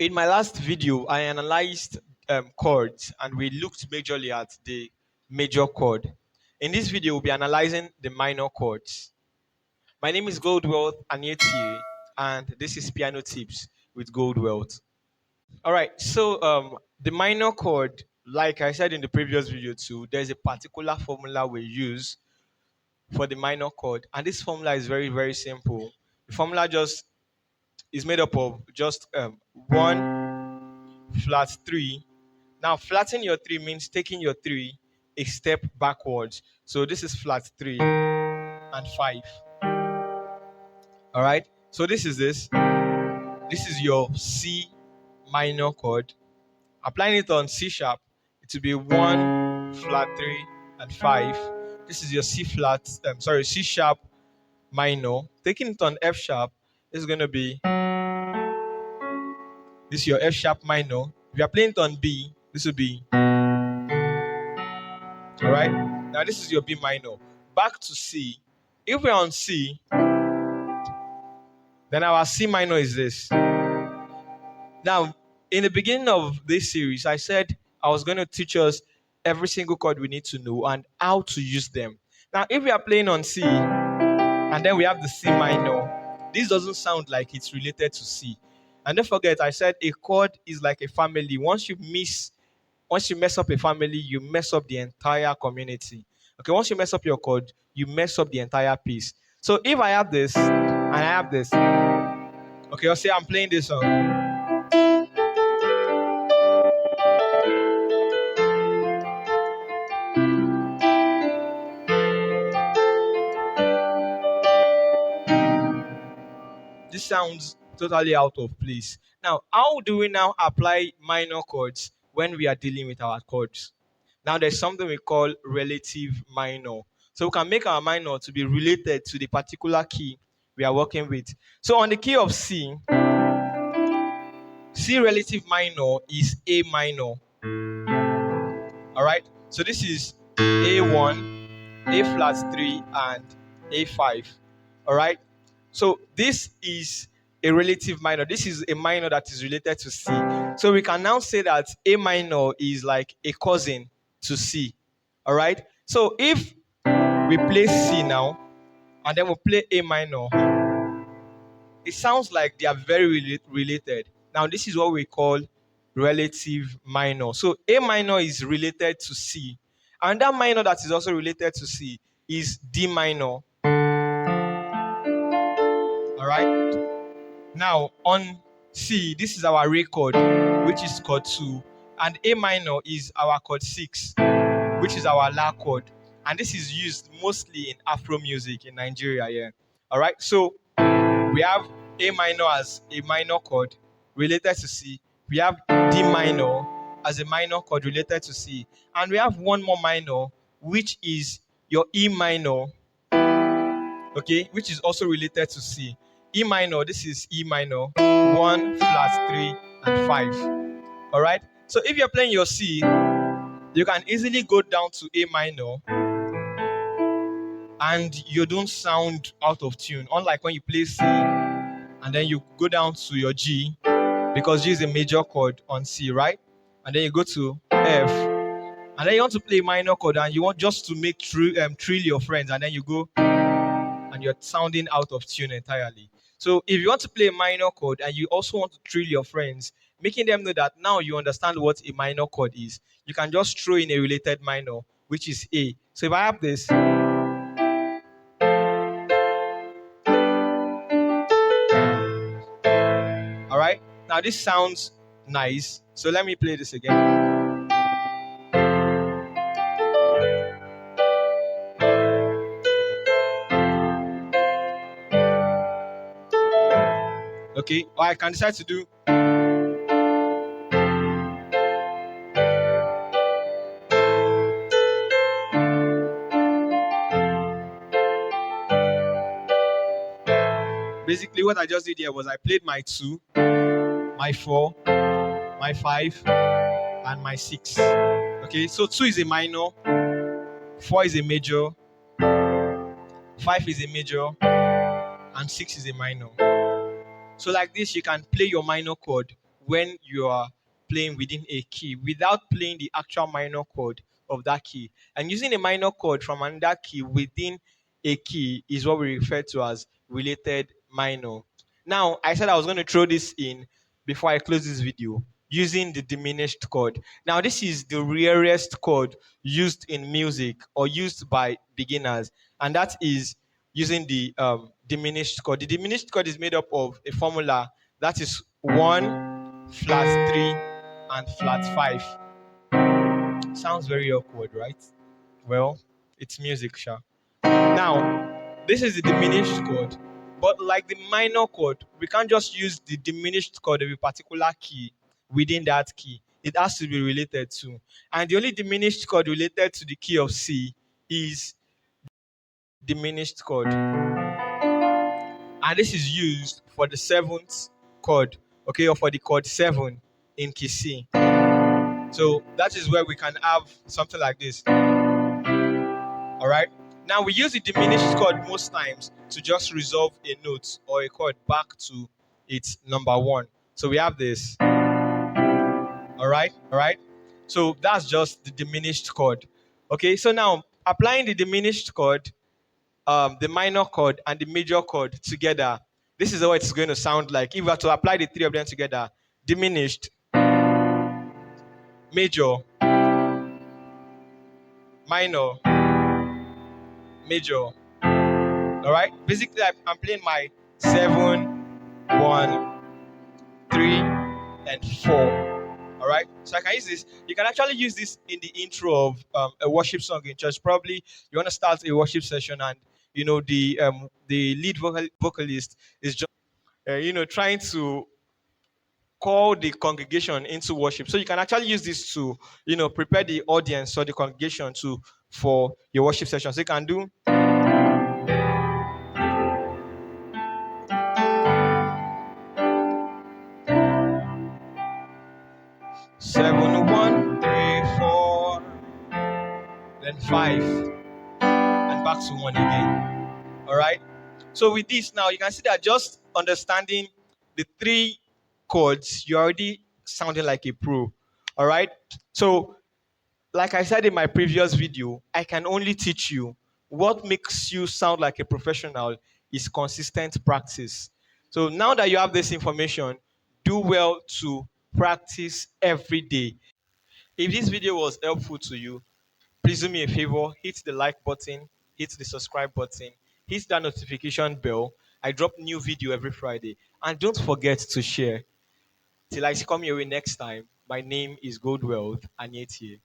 In my last video, I analyzed chords and we looked majorly at the major chord. In this video, we'll be analyzing the minor chords. My name is Goldwealth Anyeti, and this is Piano Tips with Goldwealth. All right, so the minor chord, like I said in the previous video too, there's a particular formula we use for the minor chord, and this formula is very, very simple. The formula just is made up of just one flat three. Now, flattening your three means taking your three a step backwards. So this is flat three and five. All right. So this is this. This is your C minor chord. Applying it on C sharp, it will be one flat three and five. This is your C flat. C sharp minor. Taking it on F sharp, this is going to be this is your F sharp minor. If you are playing it on B, this will be all right. Now this is your B minor. Back to C. If we're on C, then our C minor is this. Now, in the beginning of this series, I said I was going to teach us every single chord we need to know and how to use them. Now, if we are playing on C and then we have the C minor, this doesn't sound like it's related to C. And don't forget, I said a chord is like a family. Once you mess up a family, you mess up the entire community. Okay, once you mess up your chord, you mess up the entire piece. So if I have this and I have this, okay, I'll say I'm playing this song. This sounds totally out of place. Now, how do we now apply minor chords when we are dealing with our chords? Now, there's something we call relative minor. So we can make our minor to be related to the particular key we are working with. So on the key of C, C relative minor is A minor. All right. So this is A1, A flat 3, and A5. All right. So this is a relative minor. This is a minor that is related to C. So we can now say that A minor is like a cousin to C. All right. So if we play C now, and then we play A minor, it sounds like they are very related. Now, this is what we call relative minor. So A minor is related to C. And that minor that is also related to C is D minor. All right. Now, on C, this is our Re chord, which is chord 2. And A minor is our chord 6, which is our La chord. And this is used mostly in Afro music in Nigeria. Yeah. All right. So we have A minor as a minor chord related to C. We have D minor as a minor chord related to C. And we have one more minor, which is your E minor, okay, which is also related to C. E minor, this is E minor, 1 flat 3 and 5. All right. So if you're playing your C, you can easily go down to A minor and you don't sound out of tune. Unlike when you play C and then you go down to your G, because G is a major chord on C, right? And then you go to F, and then you want to play a minor chord and you want just to make thrill your friends, and then you go and you're sounding out of tune entirely. So if you want to play a minor chord and you also want to thrill your friends, making them know that now you understand what a minor chord is, you can just throw in a related minor, which is A. So if I have this, all right, now this sounds nice. So let me play this again. Okay, or I can decide to do. Basically, what I just did here was I played my 2, my 4, my 5, and my 6. Okay, so 2 is a minor, 4 is a major, 5 is a major, and 6 is a minor. So like this, you can play your minor chord when you are playing within a key without playing the actual minor chord of that key. And using a minor chord from another key within a key is what we refer to as related minor. Now, I said I was going to throw this in before I close this video using the diminished chord. Now, this is the rarest chord used in music or used by beginners, and that is using the diminished chord. The diminished chord is made up of a formula that is 1, flat 3, and flat 5. Sounds very awkward, right? Well, it's music, sure. Now, this is the diminished chord, but like the minor chord, we can't just use the diminished chord of a particular key within that key. It has to be related to. And the only diminished chord related to the key of C is diminished chord. And this is used for the seventh chord, okay, or for the chord 7 in key C. So that is where we can have something like this. All right. Now we use the diminished chord most times to just resolve a note or a chord back to its number 1. So we have this. All right. All right. So that's just the diminished chord. Okay. So now applying the diminished chord, the minor chord, and the major chord together, this is what it's going to sound like. If we were to apply the three of them together: diminished, major, minor, major. All right. Basically, I'm playing my 7, 1, 3, and 4. All right. So I can use this. You can actually use this in the intro of a worship song in church. Probably you want to start a worship session, and the lead vocalist is just trying to call the congregation into worship. So you can actually use this to prepare the audience or the congregation to for your worship session. So you can do 7, 1, 3, 4, then 5, and back to 1 again. All right. So with this now, you can see that just understanding the 3 chords, you're already sounding like a pro. All right. So like I said in my previous video, I can only teach you. What makes you sound like a professional is consistent practice. So now that you have this information, do well to practice every day. If this video was helpful to you, please do me a favor, hit the like button, hit the subscribe button, hit that notification bell. I drop new video every Friday. And don't forget to share. Till I come your way next time, my name is Goldwealth, and yet here.